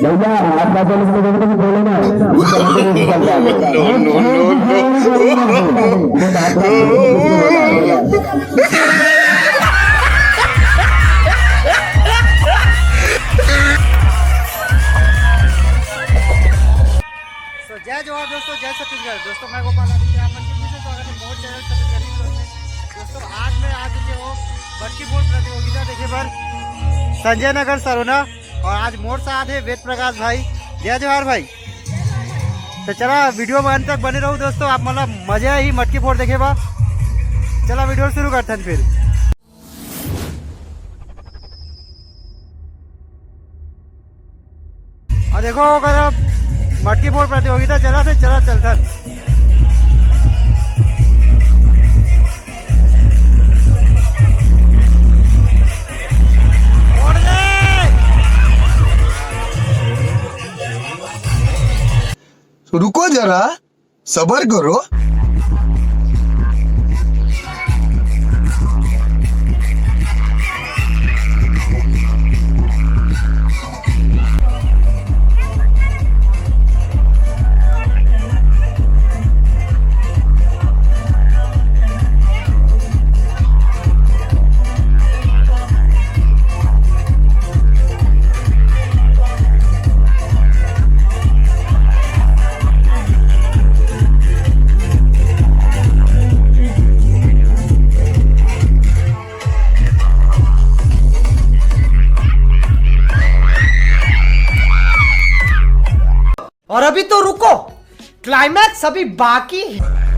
भैया आपका तो बोले ना जय जवाहर दोस्तों, जय छत्तीसगढ़ दोस्तों। मैं गopal आदित्य, आप स्वागत है मोर चैनल छत्तीसगढ़ी दोस्तों। आज मैं आ चुके हो मटकीफोड प्रतियोगिता देखे पर संजय नगर सरोना, और आज मोर साथ है वेद प्रकाश भाई। जय जवाहर भाई। तो चला वीडियो में अंत तक बने रहो दोस्तों, आप मतलब मजा ही मटकीफोड देखे बा। चला वीडियो शुरू करते हैं फिर। और देखो अगर मटकीफोड प्रतियोगिता चला से चला चलता। रुको जरा, सबर करो। और अभी तो रुको, क्लाइमैक्स अभी बाकी है।